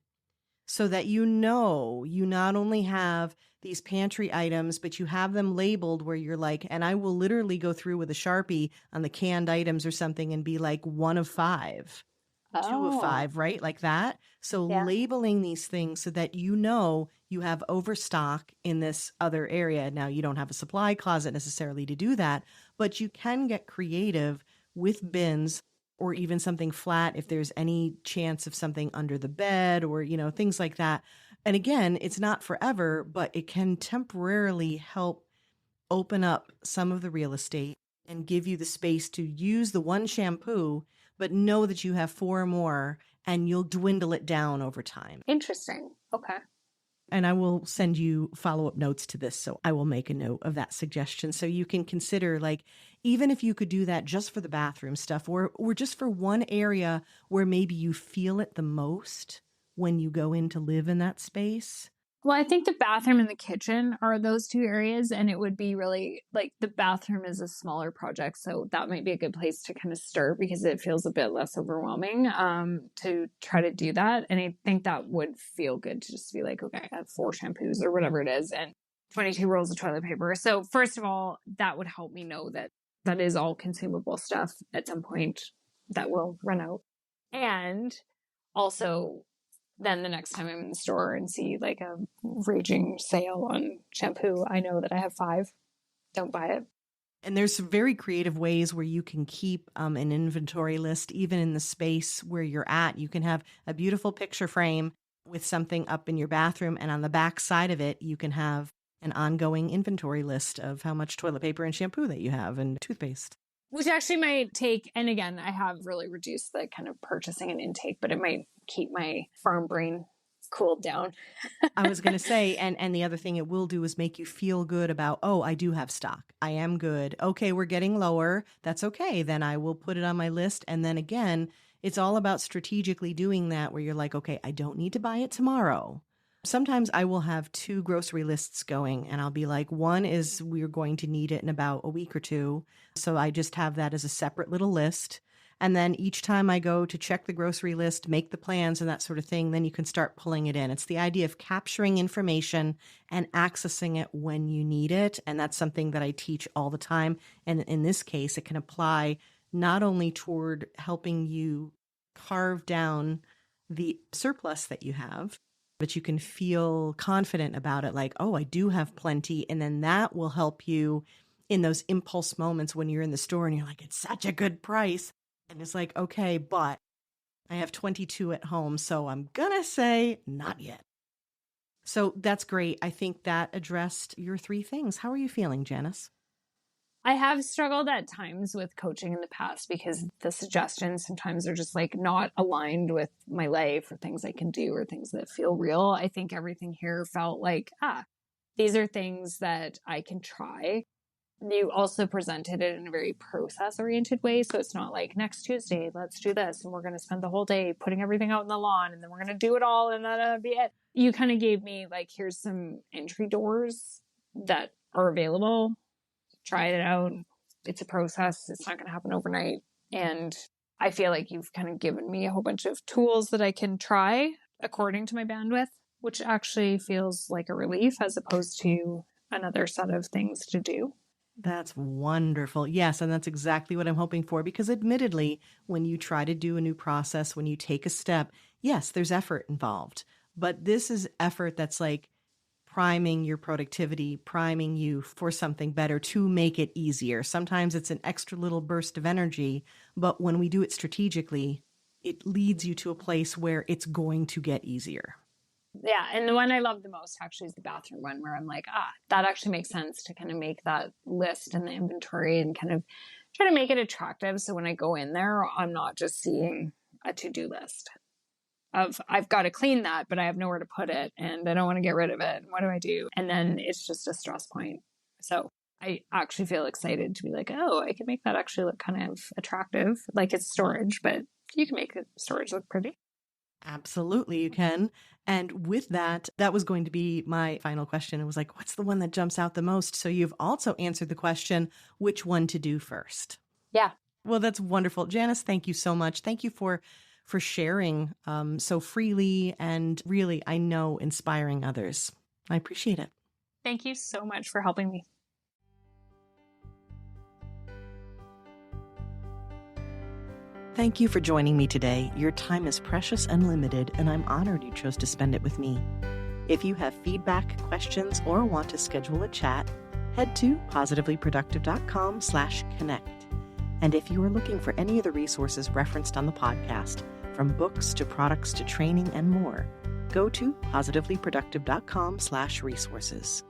so that you not only have these pantry items, but you have them labeled where you're like, and I will literally go through with a Sharpie on the canned items or something and be like 1 of 5. 2 of 5, right? Like that. So Yeah. labeling these things so that you have overstock in this other area. Now, you don't have a supply closet necessarily to do that, but you can get creative with bins or even something flat if there's any chance of something under the bed or, things like that. And again, it's not forever, but it can temporarily help open up some of the real estate and give you the space to use the one shampoo, but know that you have 4 more and you'll dwindle it down over time. Interesting. Okay. And I will send you follow-up notes to this. So I will make a note of that suggestion. So you can consider, like, even if you could do that just for the bathroom stuff or just for one area where maybe you feel it the most when you go in to live in that space. Well, I think the bathroom and the kitchen are those 2 areas, and it would be really like the bathroom is a smaller project, so that might be a good place to kind of start because it feels a bit less overwhelming to try to do that. And I think that would feel good to just be like, okay, I have 4 shampoos or whatever it is, and 22 rolls of toilet paper. So first of all, that would help me know that that is all consumable stuff at some point that will run out. And also, then the next time I'm in the store and see like a raging sale on shampoo, I know that I have 5. Don't buy it. And there's some very creative ways where you can keep an inventory list, even in the space where you're at. You can have a beautiful picture frame with something up in your bathroom, and on the back side of it, you can have an ongoing inventory list of how much toilet paper and shampoo that you have and toothpaste. Which actually might take, and again, I have really reduced the kind of purchasing and intake, but it might keep my farm brain cooled down. I was going to say, and the other thing it will do is make you feel good about, oh, I do have stock. I am good. Okay, we're getting lower. That's okay. Then I will put it on my list. And then again, it's all about strategically doing that where you're like, okay, I don't need to buy it tomorrow. Sometimes I will have 2 grocery lists going and I'll be like, one is we're going to need it in about a week or 2. So I just have that as a separate little list. And then each time I go to check the grocery list, make the plans and that sort of thing, then you can start pulling it in. It's the idea of capturing information and accessing it when you need it. And that's something that I teach all the time. And in this case, it can apply not only toward helping you carve down the surplus that you have, but you can feel confident about it, like, oh, I do have plenty. And then that will help you in those impulse moments when you're in the store and you're like, it's such a good price. And it's like, okay, but I have 22 at home, so I'm going to say not yet. So that's great. I think that addressed your 3 things. How are you feeling, Janis? I have struggled at times with coaching in the past because the suggestions sometimes are just like not aligned with my life or things I can do or things that feel real. I think everything here felt like, these are things that I can try. You also presented it in a very process oriented way. So it's not like next Tuesday, let's do this. And we're going to spend the whole day putting everything out in the lawn and then we're going to do it all. And that'll be it. You kind of gave me like, here's some entry doors that are available. Try it out. It's a process. It's not going to happen overnight. And I feel like you've kind of given me a whole bunch of tools that I can try according to my bandwidth, which actually feels like a relief as opposed to another set of things to do. That's wonderful. Yes, and that's exactly what I'm hoping for, because admittedly, when you try to do a new process, when you take a step, yes, there's effort involved. But this is effort that's like priming your productivity, priming you for something better to make it easier. Sometimes it's an extra little burst of energy, but when we do it strategically, it leads you to a place where it's going to get easier. Yeah. And the one I love the most actually is the bathroom one where I'm like, that actually makes sense to kind of make that list and the inventory and kind of try to make it attractive. So when I go in there, I'm not just seeing a to-do list of I've got to clean that, but I have nowhere to put it and I don't want to get rid of it. What do I do? And then it's just a stress point. So I actually feel excited to be like, oh, I can make that actually look kind of attractive. Like it's storage, but you can make the storage look pretty. Absolutely, you can. And with that, that was going to be my final question. It was like, what's the one that jumps out the most? So you've also answered the question, which one to do first? Yeah. Well, that's wonderful. Janis, thank you so much. Thank you for sharing so freely and really, I know, inspiring others. I appreciate it. Thank you so much for helping me. Thank you for joining me today. Your time is precious and limited, and I'm honored you chose to spend it with me. If you have feedback, questions, or want to schedule a chat, head to positivelyproductive.com/connect. And if you are looking for any of the resources referenced on the podcast, from books to products to training and more, go to positivelyproductive.com/resources.